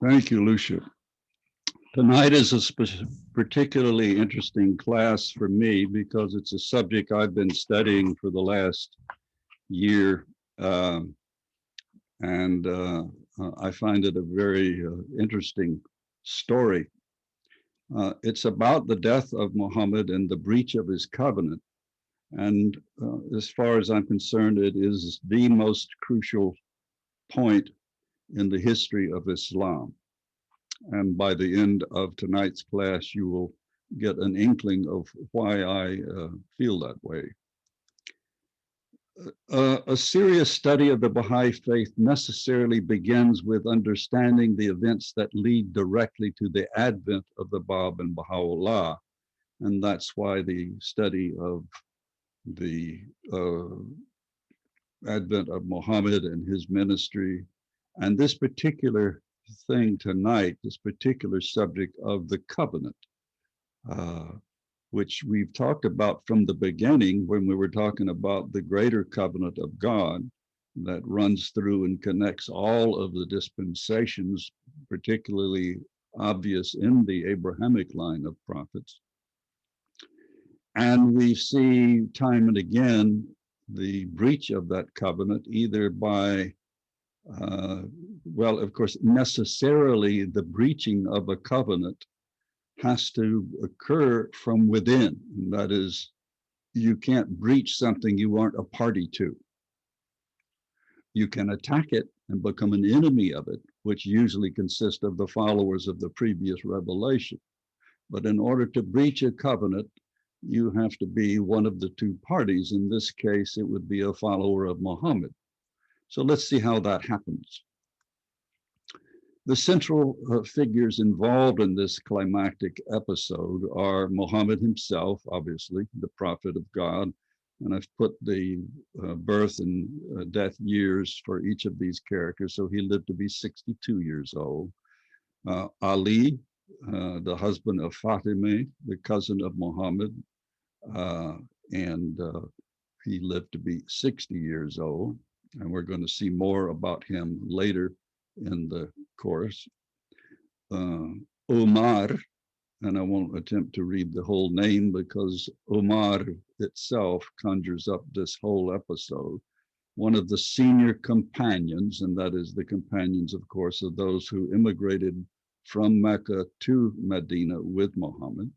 Thank you, Lucia. Tonight is a particularly interesting class for me because it's a subject I've been studying for the last year, um, and I find it a very interesting story. It's about the death of Muhammad and the breach of his covenant. And as far as I'm concerned, it is the most crucial point in the history of Islam. And by the end of tonight's class, you will get an inkling of why I feel that way. A serious study of the Baha'i faith necessarily begins with understanding the events that lead directly to the advent of the Bab and Baha'u'llah. And that's why the study of the advent of Muhammad and his ministry, and this particular thing tonight, this particular subject of the covenant, uh, which we've talked about from the beginning when we were talking about the greater covenant of God that runs through and connects all of the dispensations, particularly obvious in the Abrahamic line of prophets. And we see time and again the breach of that covenant, either by well, of course, necessarily the breaching of a covenant has to occur from within. And that is, you can't breach something you aren't a party to. You can attack it and become an enemy of it, which usually consists of the followers of the previous revelation. But in order to breach a covenant, you have to be one of the two parties. In this case, it would be a follower of Muhammad. So let's see how that happens. The central figures involved in this climactic episode are Muhammad himself, obviously, the prophet of God, and I've put the birth and death years for each of these characters. So he lived to be 62 years old. Ali, the husband of Fatima, the cousin of Muhammad, uh, and he lived to be 60 years old. And we're going to see more about him later in the course. Uh, Umar, and I won't attempt to read the whole name because Umar itself conjures up this whole episode. One of the senior companions, and that is the companions, of course, of those who immigrated from Mecca to Medina with Muhammad.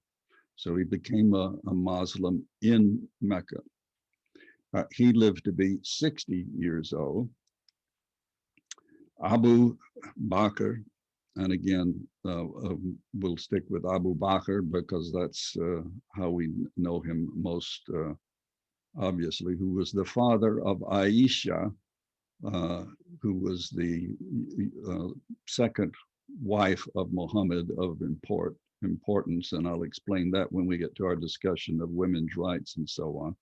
So he became a Muslim in Mecca. He lived to be 60 years old. Abu Bakr, and again, we'll stick with Abu Bakr because that's how we know him most obviously, who was the father of Aisha, who was the second wife of Muhammad of importance, and I'll explain that when we get to our discussion of women's rights and so on.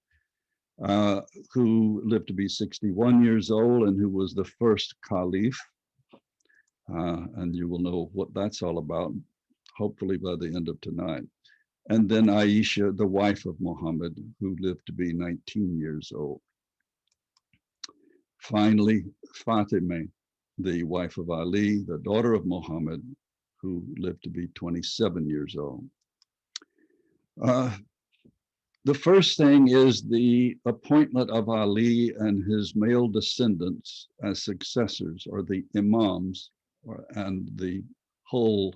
Who lived to be 61 years old and who was the first caliph. And you will know what that's all about, hopefully by the end of tonight. And then Aisha, the wife of Muhammad, who lived to be 19 years old. Finally, Fatima, the wife of Ali, the daughter of Muhammad, who lived to be 27 years old. The first thing is the appointment of Ali and his male descendants as successors, or the imams, and the whole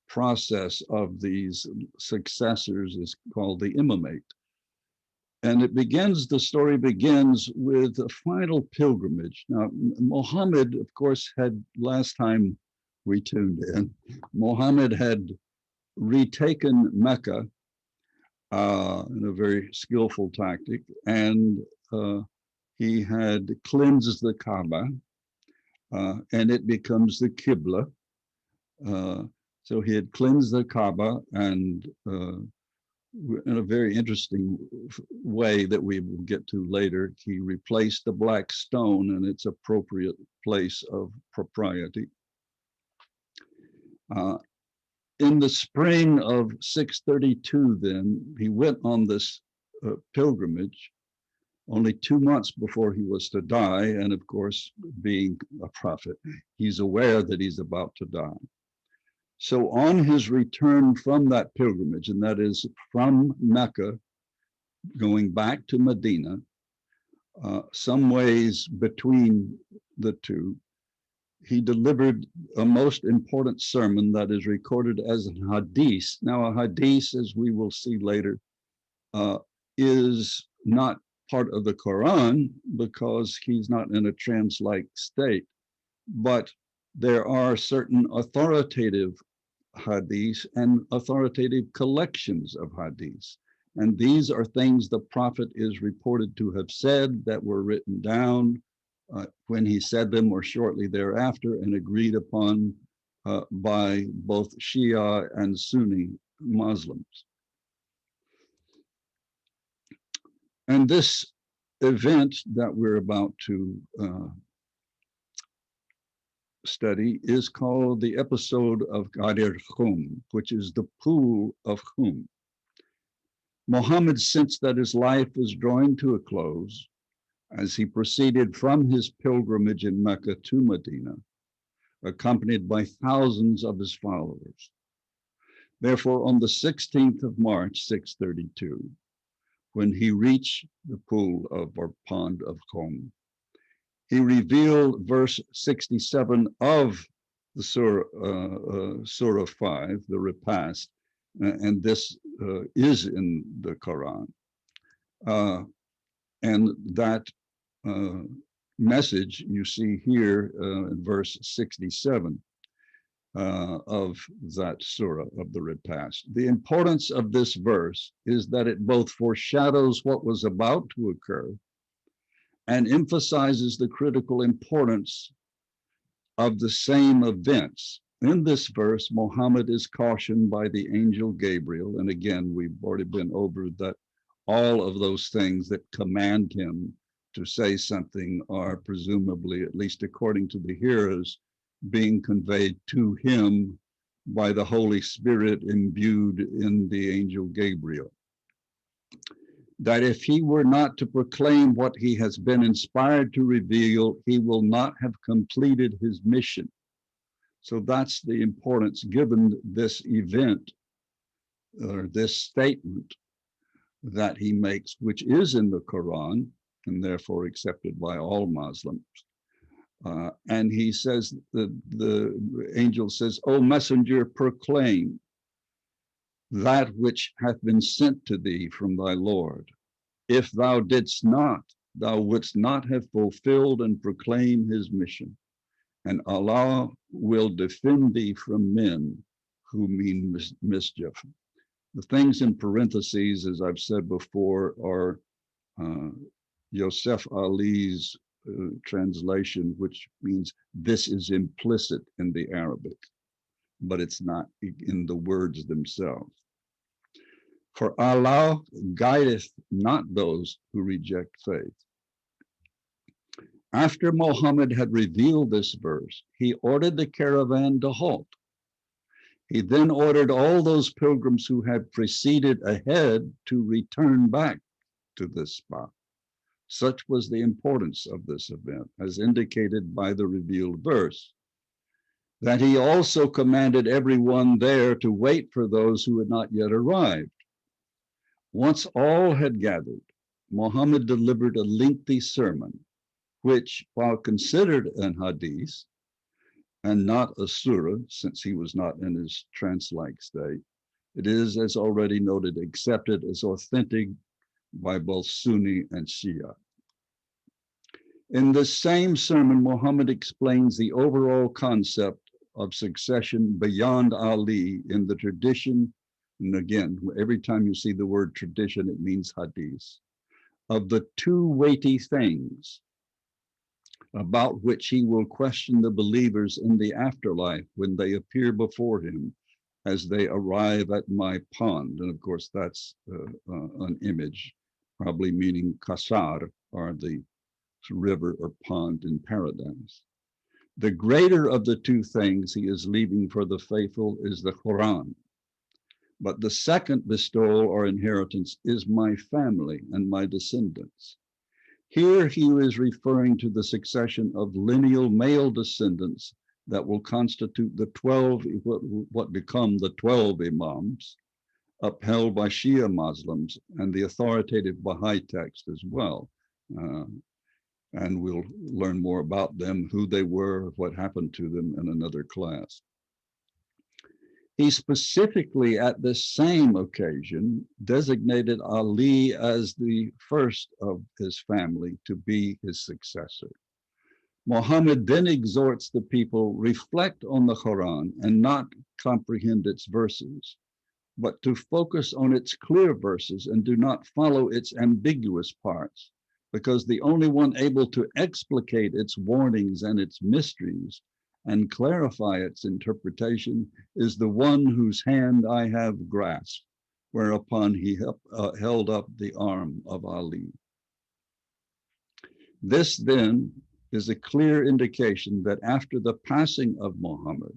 process of these successors is called the imamate. And the story begins with a final pilgrimage. Now, Muhammad, of course, had last time we tuned in, Muhammad had retaken Mecca in a very skillful tactic, and he had cleansed the Kaaba, and it becomes the Qibla. So he had cleansed the Kaaba, and in a very interesting way that we will get to later, he replaced the black stone in its appropriate place of propriety. In the spring of 632, then, he went on this pilgrimage, only 2 months before he was to die. And of course, being a prophet, he's aware that he's about to die. So on his return from that pilgrimage, and that is from Mecca, going back to Medina, some ways between the two, he delivered a most important sermon that is recorded as a hadith. Now, a hadith, as we will see later, is not part of the Quran because he's not in a trance-like state, but there are certain authoritative hadiths and authoritative collections of hadiths. And these are things the Prophet is reported to have said that were written down when he said them or shortly thereafter and agreed upon by both Shia and Sunni Muslims. And this event that we're about to study is called the episode of Ghadir Khumm, which is the pool of Khumm. Muhammad sensed that his life was drawing to a close as he proceeded from his pilgrimage in Mecca to Medina, accompanied by thousands of his followers. Therefore, on the 16th of March, 632, when he reached the pool of or pond of Khumm, he revealed verse 67 of the Surah 5, the repast, and this is in the Quran. And that message you see here in verse 67 of that surah of the repast. The importance of this verse is that it both foreshadows what was about to occur and emphasizes the critical importance of the same events. In this verse, Muhammad is cautioned by the angel Gabriel, and again, we've already been over that all of those things that command him to say something are presumably, at least according to the hearers, being conveyed to him by the Holy Spirit imbued in the angel Gabriel. That if he were not to proclaim what he has been inspired to reveal, he will not have completed his mission. So that's the importance given this event or this statement that he makes, which is in the Quran and therefore accepted by all Muslims. And he says, the angel says, "O messenger, proclaim that which hath been sent to thee from thy Lord. If thou didst not, thou wouldst not have fulfilled and proclaimed his mission. And Allah will defend thee from men who mean mischief." The things in parentheses, as I've said before, are Yosef Ali's translation, which means this is implicit in the Arabic, but it's not in the words themselves. For Allah guideth not those who reject faith. After Muhammad had revealed this verse, he ordered the caravan to halt. He then ordered all those pilgrims who had proceeded ahead to return back to this spot. Such was the importance of this event, as indicated by the revealed verse, that he also commanded everyone there to wait for those who had not yet arrived. Once all had gathered, Muhammad delivered a lengthy sermon, which, while considered an hadith and not a surah, since he was not in his trance-like state, it is, as already noted, accepted as authentic by both Sunni and Shia. In this same sermon, Muhammad explains the overall concept of succession beyond Ali in the tradition, and again, every time you see the word tradition, it means hadith, of the two weighty things about which he will question the believers in the afterlife when they appear before him as they arrive at my pond. And of course, that's an image, probably meaning Kasar, or the river or pond in paradise. The greater of the two things he is leaving for the faithful is the Quran. But the second bestowal or inheritance is my family and my descendants. Here he is referring to the succession of lineal male descendants that will constitute the 12, what become the 12 imams, upheld by Shia Muslims and the authoritative Baha'i text as well. Uh, and we'll learn more about them, who they were, what happened to them in another class. He specifically, at this same occasion, designated Ali as the first of his family to be his successor. Muhammad then exhorts the people reflect on the Quran and not comprehend its verses, but to focus on its clear verses and do not follow its ambiguous parts, because the only one able to explicate its warnings and its mysteries and clarify its interpretation is the one whose hand I have grasped, whereupon he held up the arm of Ali. This then is a clear indication that after the passing of Muhammad,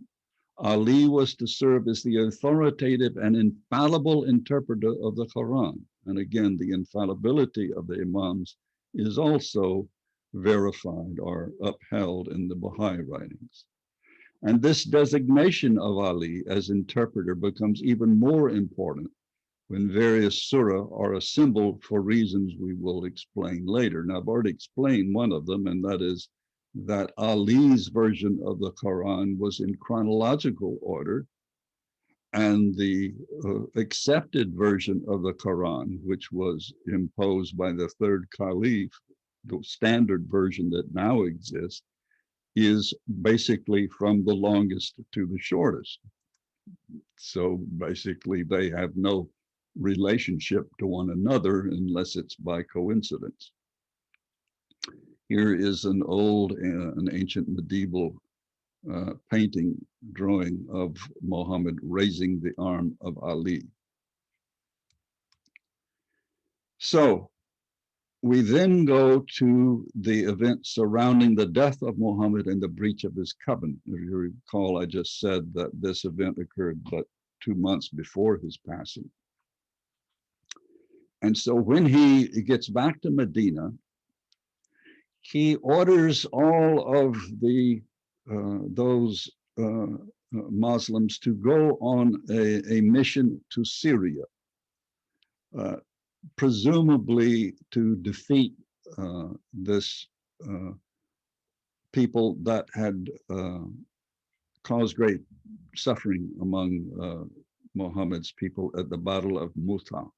Ali was to serve as the authoritative and infallible interpreter of the Quran. And again, the infallibility of the Imams is also verified or upheld in the Baha'i writings. And this designation of Ali as interpreter becomes even more important when various surah are a symbol for reasons we will explain later. Now, I've already explained one of them, and that is that Ali's version of the Quran was in chronological order, and the accepted version of the Quran, which was imposed by the third caliph, the standard version that now exists, is basically from the longest to the shortest. So basically, they have no relationship to one another unless it's by coincidence. Here is an old, an ancient medieval painting drawing of Muhammad raising the arm of Ali. So we then go to the event surrounding the death of Muhammad and the breach of his covenant. If you recall, I just said that this event occurred but 2 months before his passing. And so when he gets back to Medina, he orders all of the those Muslims to go on a mission to Syria, presumably to defeat this people that had caused great suffering among Muhammad's people at the Battle of Mu'tah.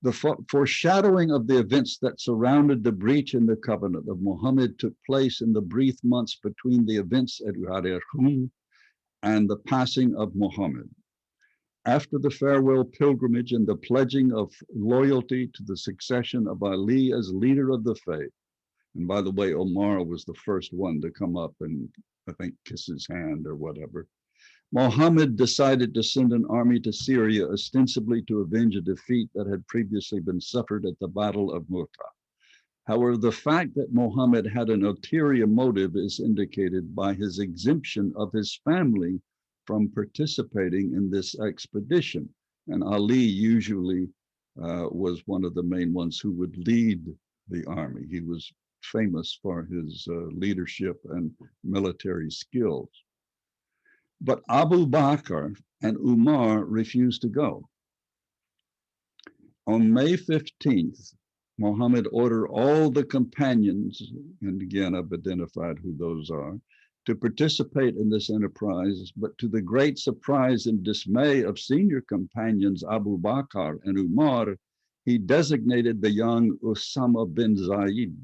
The foreshadowing of the events that surrounded the breach in the covenant of Muhammad took place in the brief months between the events at Ghadir Khumm and the passing of Muhammad. After the farewell pilgrimage and the pledging of loyalty to the succession of Ali as leader of the faith, and by the way, Umar was the first one to come up and I think kiss his hand or whatever, Muhammad decided to send an army to Syria ostensibly to avenge a defeat that had previously been suffered at the Battle of Mu'tah. However, the fact that Muhammad had an ulterior motive is indicated by his exemption of his family from participating in this expedition. And Ali usually was one of the main ones who would lead the army. He was famous for his leadership and military skills. But Abu Bakr and Umar refused to go. On May 15th, Muhammad ordered all the companions, and again I've identified who those are, to participate in this enterprise, but to the great surprise and dismay of senior companions Abu Bakr and Umar, he designated the young Usama bin Zaid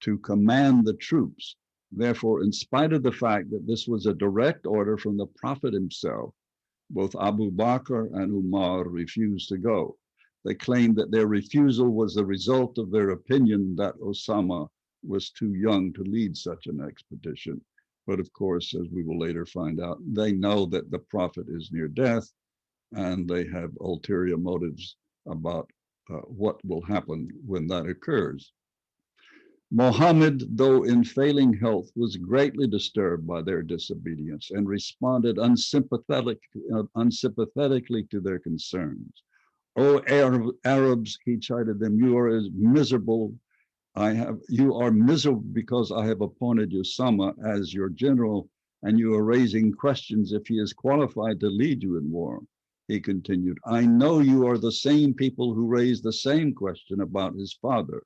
to command the troops. Therefore, in spite of the fact that this was a direct order from the Prophet himself, both Abu Bakr and Umar refused to go. They claimed that their refusal was the result of their opinion that Usama was too young to lead such an expedition. But of course, as we will later find out, they know that the Prophet is near death and they have ulterior motives about what will happen when that occurs. Muhammad, though in failing health, was greatly disturbed by their disobedience and responded unsympathetically to their concerns. "O Arabs," he chided them, "you are as miserable You are miserable because I have appointed Usama as your general, and you are raising questions if he is qualified to lead you in war. He continued, I know you are the same people who raised the same question about his father.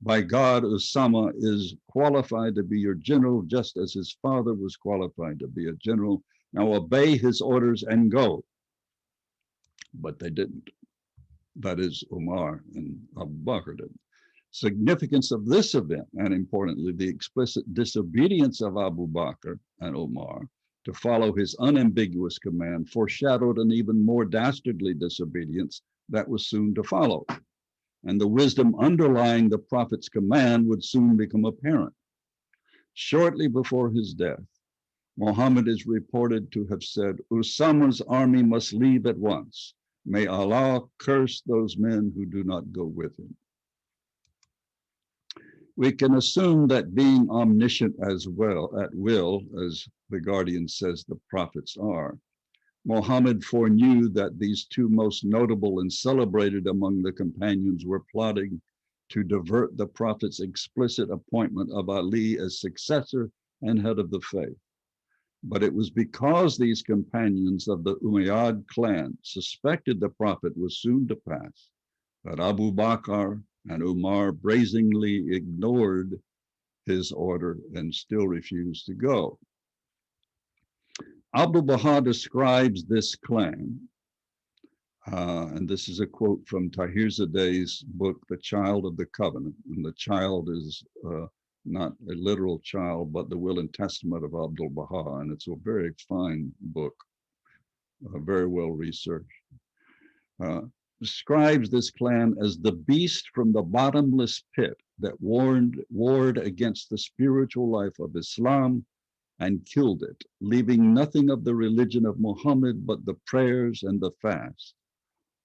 By God, Usama is qualified to be your general, just as his father was qualified to be a general. Now obey his orders and go. But they didn't. That is, Umar and Abu Bakr didn't. Significance of this event, and importantly, the explicit disobedience of Abu Bakr and Umar to follow his unambiguous command, foreshadowed an even more dastardly disobedience that was soon to follow. And the wisdom underlying the Prophet's command would soon become apparent. Shortly before his death, Muhammad is reported to have said, Usama's army must leave at once. May Allah curse those men who do not go with him. We can assume that being omniscient as well, at will, as the Guardian says the prophets are, Muhammad foreknew that these two most notable and celebrated among the companions were plotting to divert the prophet's explicit appointment of Ali as successor and head of the faith. But it was because these companions of the Umayyad clan suspected the prophet was soon to pass that Abu Bakr and Umar brazenly ignored his order and still refused to go. Abdul Baha describes this clan, and this is a quote from Tahirzadeh's book, The Child of the Covenant. And the child is not a literal child, but the will and testament of Abdul Baha. And it's a very fine book, very well researched. Describes this clan as the beast from the bottomless pit that warred against the spiritual life of Islam and killed it, leaving nothing of the religion of Muhammad but the prayers and the fast.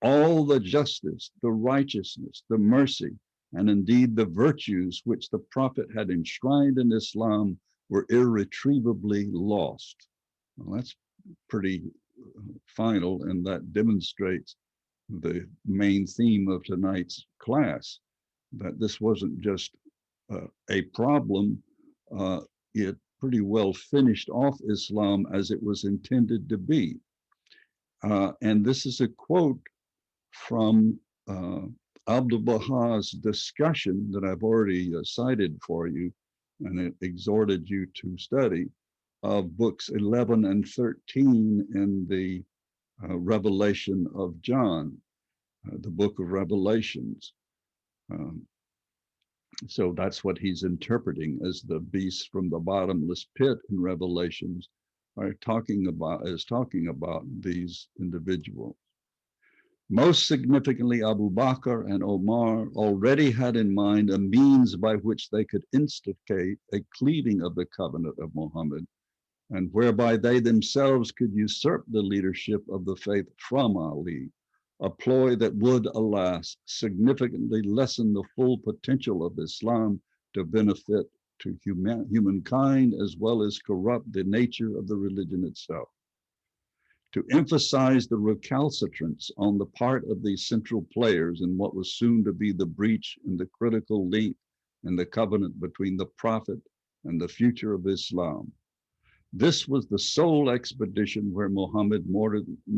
All the justice, the righteousness, the mercy, and indeed the virtues which the Prophet had enshrined in Islam were irretrievably lost. Well, that's pretty final, and that demonstrates the main theme of tonight's class, that this wasn't just a problem, it pretty well finished off Islam as it was intended to be. And this is a quote from Abdul Baha's discussion that I've already cited for you, and it exhorted you to study, of books 11 and 13 in the Revelation of John, the book of Revelations. So that's what he's interpreting as the beast from the bottomless pit in Revelations are talking about these individuals. Most significantly, Abu Bakr and Omar already had in mind a means by which they could instigate a cleaving of the covenant of Muhammad, and whereby they themselves could usurp the leadership of the faith from Ali, a ploy that would, alas, significantly lessen the full potential of Islam to benefit to humankind, as well as corrupt the nature of the religion itself. To emphasize the recalcitrance on the part of these central players in what was soon to be the breach in the critical link in the covenant between the Prophet and the future of Islam. This was the sole expedition where Muhammad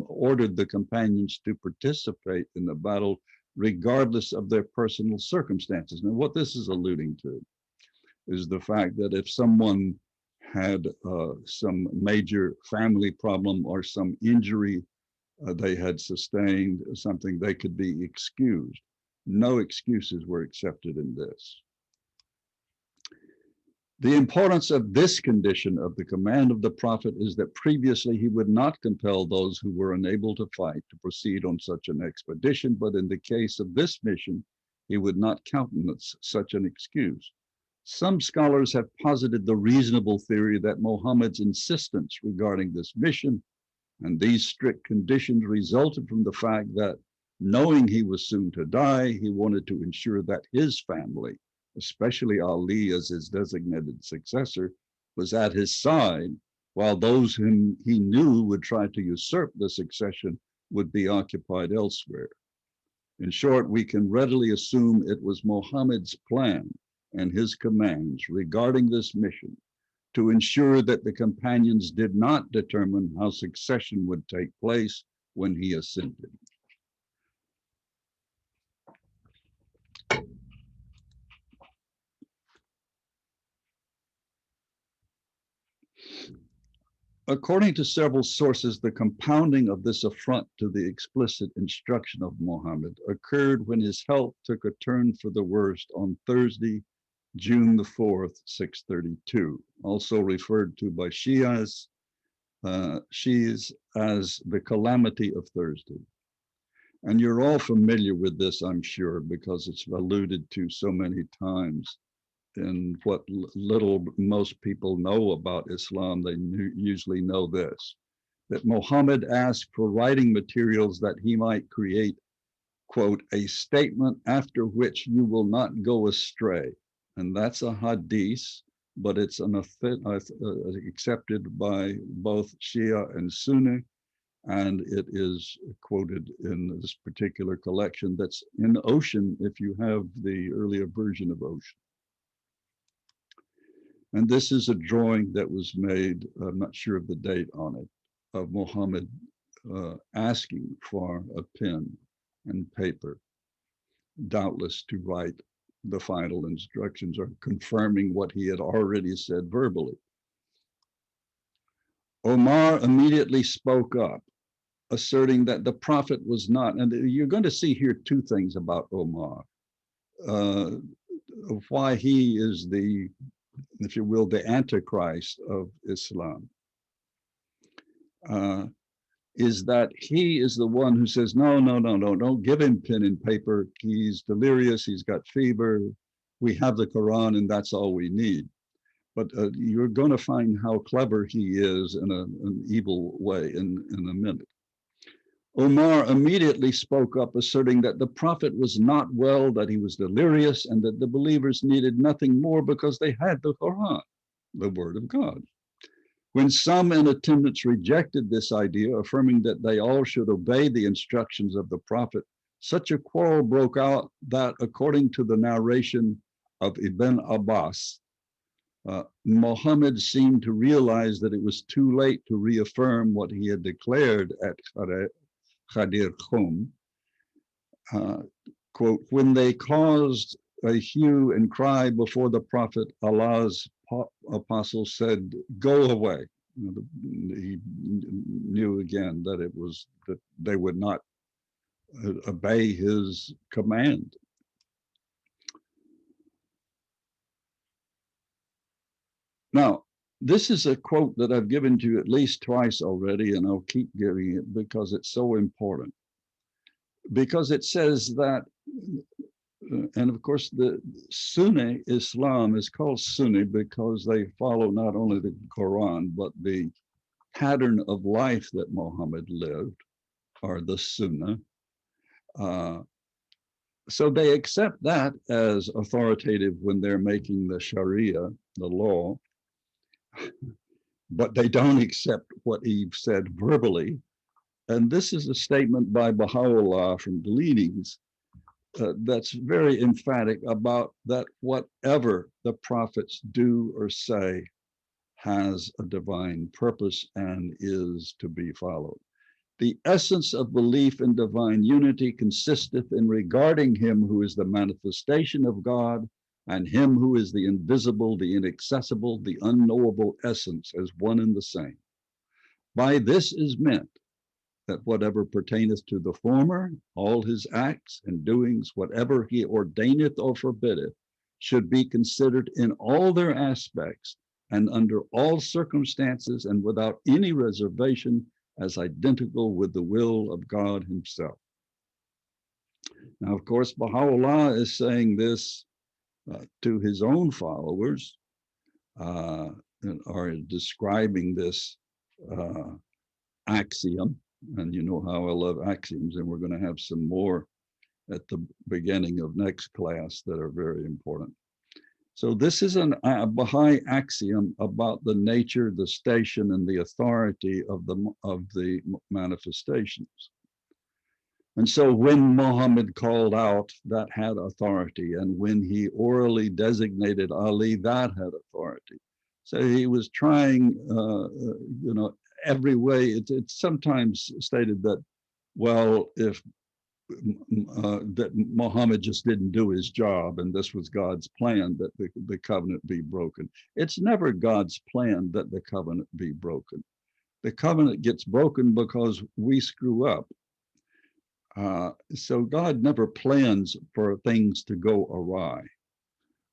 ordered the companions to participate in the battle, regardless of their personal circumstances. Now, what this is alluding to is the fact that if someone had some major family problem or some injury they had sustained, something, they could be excused. No excuses were accepted in this. The importance of this condition of the command of the Prophet is that previously he would not compel those who were unable to fight to proceed on such an expedition, but in the case of this mission, he would not countenance such an excuse. Some scholars have posited the reasonable theory that Muhammad's insistence regarding this mission and these strict conditions resulted from the fact that, knowing he was soon to die, he wanted to ensure that his family, especially Ali as his designated successor, was at his side, while those whom he knew would try to usurp the succession would be occupied elsewhere. In short, we can readily assume it was Muhammad's plan, and his commands regarding this mission to ensure that the companions did not determine how succession would take place when he ascended. According to several sources, the compounding of this affront to the explicit instruction of Muhammad occurred when his health took a turn for the worst on Thursday, June the 4th, 632, also referred to by Shias as the calamity of Thursday. And you're all familiar with this, I'm sure, because it's alluded to so many times in what little most people know about Islam. They usually know this, that Muhammad asked for writing materials that he might create, quote, a statement after which you will not go astray. And that's a hadith, but it's accepted by both Shia and Sunni, and it is quoted in this particular collection that's in Ocean, if you have the earlier version of Ocean. And this is a drawing that was made, I'm not sure of the date on it, of Muhammad asking for a pen and paper, doubtless to write the final instructions or confirming what he had already said verbally. Umar immediately spoke up, asserting that the Prophet was not, and you're going to see here two things about Umar, why he is the, if you will, the Antichrist of Islam, is that he is the one who says, no, don't give him pen and paper. He's delirious, he's got fever. We have the Quran and that's all we need. But you're going to find how clever he is in an evil way in a minute. Umar immediately spoke up, asserting that the Prophet was not well, that he was delirious, and that the believers needed nothing more because they had the Quran, the word of God. When some in attendance rejected this idea, affirming that they all should obey the instructions of the Prophet, such a quarrel broke out that, according to the narration of Ibn Abbas, Muhammad seemed to realize that it was too late to reaffirm what he had declared at Ghadir Khumm. Quote, when they caused a hue and cry before the Prophet, Allah's apostle said, go away. He knew again that it was that they would not obey his command. Now, this is a quote that I've given to you at least twice already, and I'll keep giving it because it's so important. Because it says that, and of course, the Sunni Islam is called Sunni because they follow not only the Quran, but the pattern of life that Muhammad lived, are the Sunnah. So they accept that as authoritative when they're making the Sharia, the law, but they don't accept what he said verbally. And this is a statement by Baha'u'llah from the leadings that's very emphatic about that whatever the prophets do or say has a divine purpose and is to be followed. The essence of belief in divine unity consisteth in regarding him who is the manifestation of God and him who is the invisible, the inaccessible, the unknowable essence as one and the same. By this is meant that whatever pertaineth to the former, all his acts and doings, whatever he ordaineth or forbiddeth, should be considered in all their aspects and under all circumstances and without any reservation as identical with the will of God himself. Now, of course, Baha'u'llah is saying this to his own followers, and are describing this axiom. And you know how I love axioms, and we're going to have some more at the beginning of next class that are very important. So this is a Baha'i axiom about the nature, the station, and the authority of the manifestations. And so when Muhammad called out, that had authority. And when he orally designated Ali, that had authority. So he was trying, every way. It's sometimes stated that, well, if that Muhammad just didn't do his job and this was God's plan that the covenant be broken. It's never God's plan that the covenant be broken. The covenant gets broken because we screw up. So God never plans for things to go awry.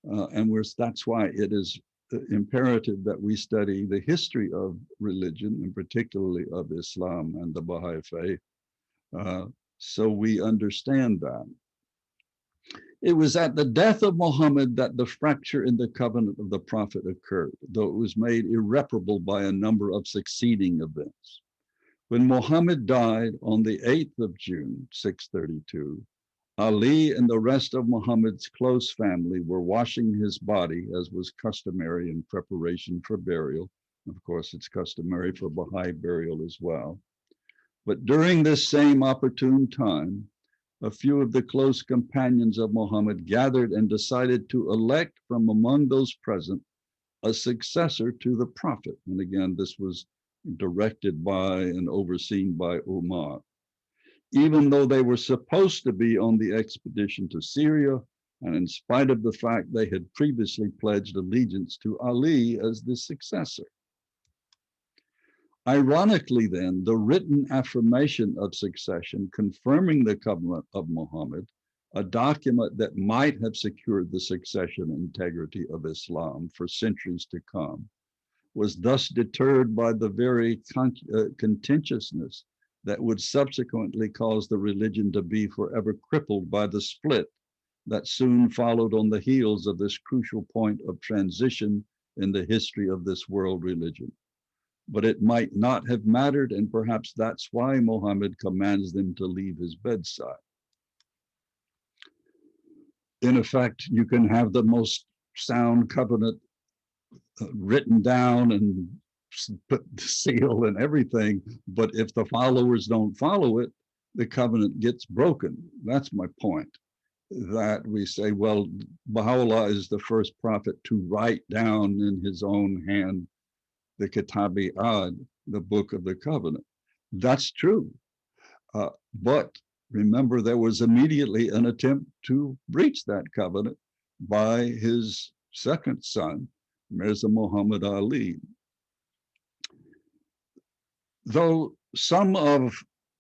That's why it is imperative that we study the history of religion, and particularly of Islam and the Baha'i faith, uh, so we understand that. It was at the death of Muhammad that the fracture in the covenant of the prophet occurred, though it was made irreparable by a number of succeeding events. When Muhammad died on the 8th of June, 632, Ali and the rest of Muhammad's close family were washing his body, as was customary in preparation for burial. Of course, it's customary for Baha'i burial as well. But during this same opportune time, a few of the close companions of Muhammad gathered and decided to elect from among those present a successor to the prophet. And again, this was directed by and overseen by Umar. Even though they were supposed to be on the expedition to Syria, and in spite of the fact they had previously pledged allegiance to Ali as the successor. Ironically, then, the written affirmation of succession confirming the covenant of Muhammad, a document that might have secured the succession integrity of Islam for centuries to come, was thus deterred by the very contentiousness that would subsequently cause the religion to be forever crippled by the split that soon followed on the heels of this crucial point of transition in the history of this world religion. But it might not have mattered, and perhaps that's why Muhammad commands them to leave his bedside. In effect, you can have the most sound covenant written down and put the seal and everything, but if the followers don't follow it, the covenant gets broken. That's my point. That we say, well, Baha'u'llah is the first prophet to write down in his own hand the Kitab-i-Ad, the book of the covenant. That's true. But remember, there was immediately an attempt to breach that covenant by his second son, Mirza Muhammad Ali. Though some of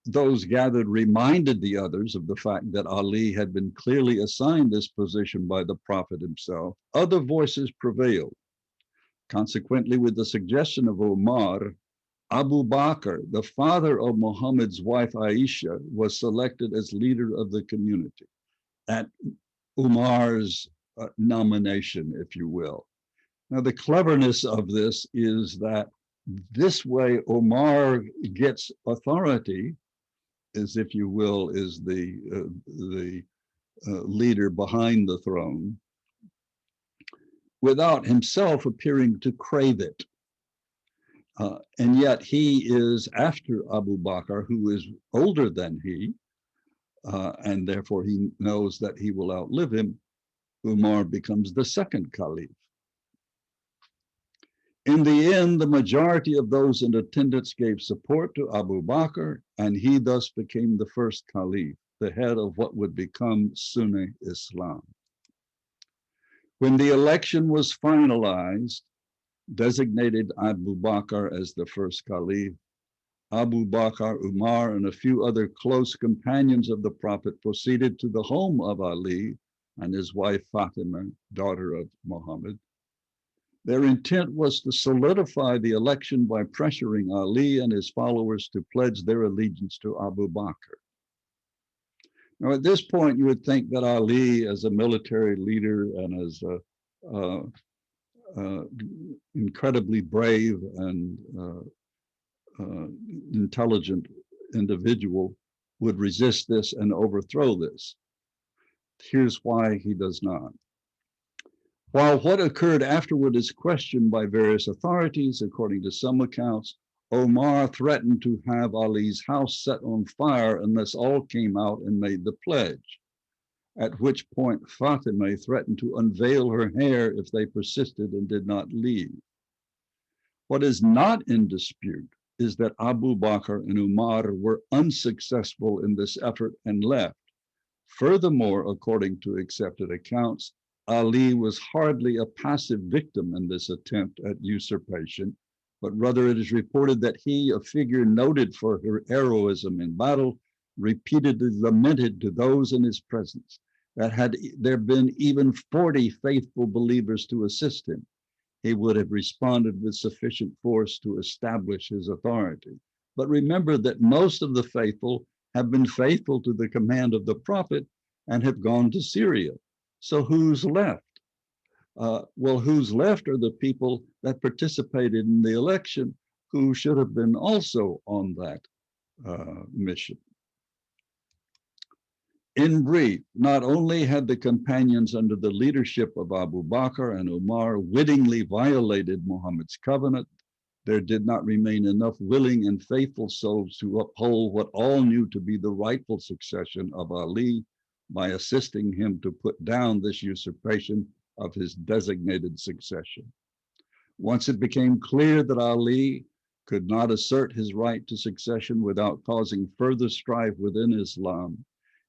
those gathered reminded the others of the fact that Ali had been clearly assigned this position by the Prophet himself, other voices prevailed. Consequently, with the suggestion of Umar, Abu Bakr, the father of Muhammad's wife Aisha, was selected as leader of the community at Umar's nomination, if you will. Now, the cleverness of this is that this way Umar gets authority, as if you will, is the leader behind the throne, without himself appearing to crave it. And yet he is after Abu Bakr, who is older than he, and therefore he knows that he will outlive him. Umar becomes the second caliph. In the end, the majority of those in attendance gave support to Abu Bakr, and he thus became the first caliph, the head of what would become Sunni Islam. When the election was finalized, designated Abu Bakr as the first caliph, Abu Bakr, Umar, and a few other close companions of the Prophet proceeded to the home of Ali and his wife Fatima, daughter of Muhammad. Their intent was to solidify the election by pressuring Ali and his followers to pledge their allegiance to Abu Bakr. Now, at this point, you would think that Ali, as a military leader and as a incredibly brave and intelligent individual, would resist this and overthrow this. Here's why he does not. While what occurred afterward is questioned by various authorities, according to some accounts, Omar threatened to have Ali's house set on fire unless all came out and made the pledge, at which point Fatima threatened to unveil her hair if they persisted and did not leave. What is not in dispute is that Abu Bakr and Umar were unsuccessful in this effort and left. Furthermore, according to accepted accounts, Ali was hardly a passive victim in this attempt at usurpation, but rather it is reported that he, a figure noted for her heroism in battle, repeatedly lamented to those in his presence that had there been even 40 faithful believers to assist him, he would have responded with sufficient force to establish his authority. But remember that most of the faithful have been faithful to the command of the prophet and have gone to Syria. So who's left? Well, who's left are the people that participated in the election who should have been also on that mission. In brief, not only had the companions under the leadership of Abu Bakr and Umar wittingly violated Muhammad's covenant, there did not remain enough willing and faithful souls to uphold what all knew to be the rightful succession of Ali by assisting him to put down this usurpation of his designated succession. Once it became clear that Ali could not assert his right to succession without causing further strife within Islam,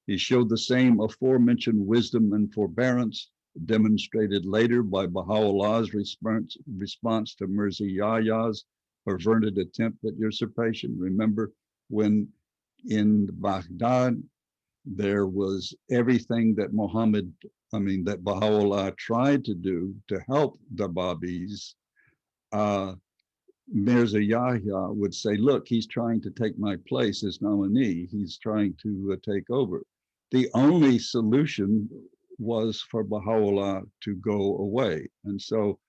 he showed the same aforementioned wisdom and forbearance demonstrated later by Baha'u'llah's response to Mirza Yahya's perverted attempt at usurpation. Remember when in Baghdad, there was everything that that Baha'u'llah tried to do to help the Babis. Mirza Yahya would say, look, he's trying to take my place as nominee. He's trying to take over. The only solution was for Baha'u'llah to go away. And so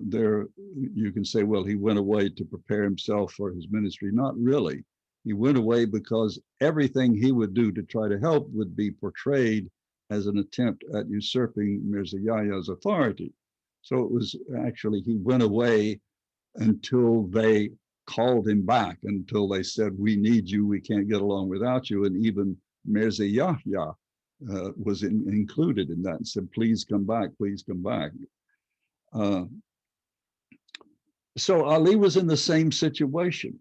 there you can say, well, he went away to prepare himself for his ministry. Not really. He went away because everything he would do to try to help would be portrayed as an attempt at usurping Mirza Yahya's authority. So it was actually, he went away until they called him back, until they said, we need you, we can't get along without you. And even Mirza Yahya was included in that and said, please come back, please come back. So Ali was in the same situation.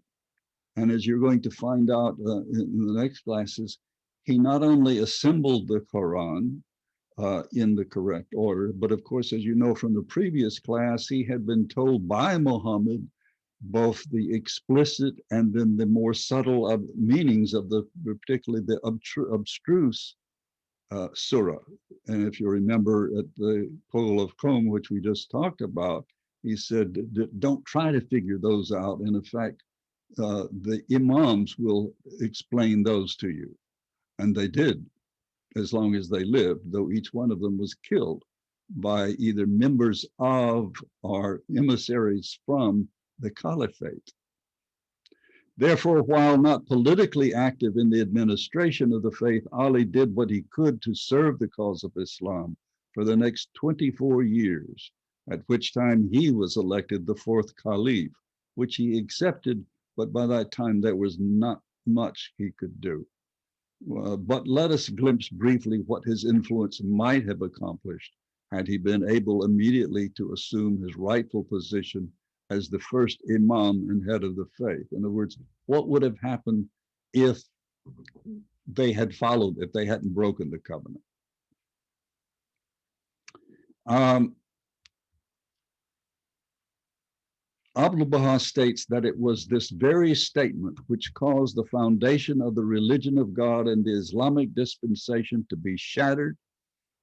And as you're going to find out in the next classes, he not only assembled the Quran in the correct order, but of course, as you know from the previous class, he had been told by Muhammad both the explicit and then the more subtle meanings of particularly the abstruse surah. And if you remember at the Pool of Qom, which we just talked about, he said, don't try to figure those out. And in fact, the imams will explain those to you. And they did, as long as they lived, though each one of them was killed by either members of or emissaries from the caliphate. Therefore, while not politically active in the administration of the faith, Ali did what he could to serve the cause of Islam for the next 24 years, at which time he was elected the fourth caliph, which he accepted, but by that time there was not much he could do. But let us glimpse briefly what his influence might have accomplished had he been able immediately to assume his rightful position as the first imam and head of the faith. In other words, what would have happened if they had followed, if they hadn't broken the covenant? Abdu'l-Baha states that it was this very statement which caused the foundation of the religion of God and the Islamic dispensation to be shattered,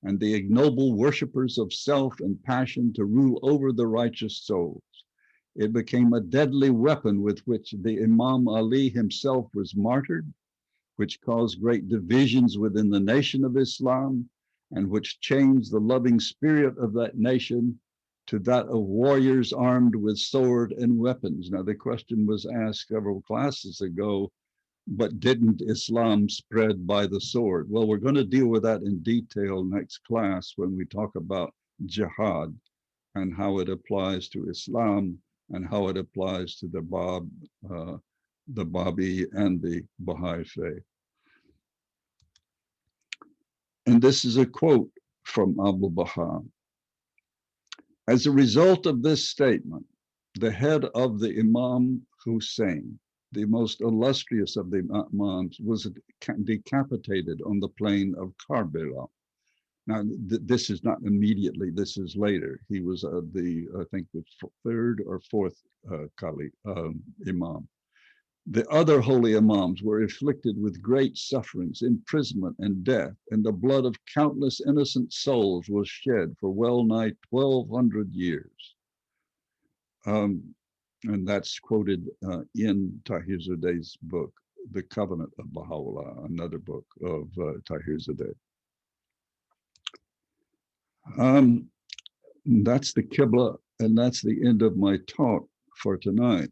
and the ignoble worshippers of self and passion to rule over the righteous souls. It became a deadly weapon with which the Imam Ali himself was martyred, which caused great divisions within the nation of Islam, and which changed the loving spirit of that nation to that of warriors armed with sword and weapons. Now, the question was asked several classes ago, but didn't Islam spread by the sword? Well, we're going to deal with that in detail next class when we talk about jihad and how it applies to Islam and how it applies to the Baha'i and the Baha'i faith. And this is a quote from Abu Baha. As a result of this statement, the head of the Imam Hussein, the most illustrious of the Imams, was decapitated on the plain of Karbala. Now, this is not immediately, this is later. He was I think, the third or fourth Imam. The other holy Imams were afflicted with great sufferings, imprisonment, and death, and the blood of countless innocent souls was shed for well nigh 1,200 years. And that's quoted in Tahirzadeh's book, The Covenant of Baha'u'llah, another book of Tahirzadeh. That's the Qibla, and that's the end of my talk for tonight.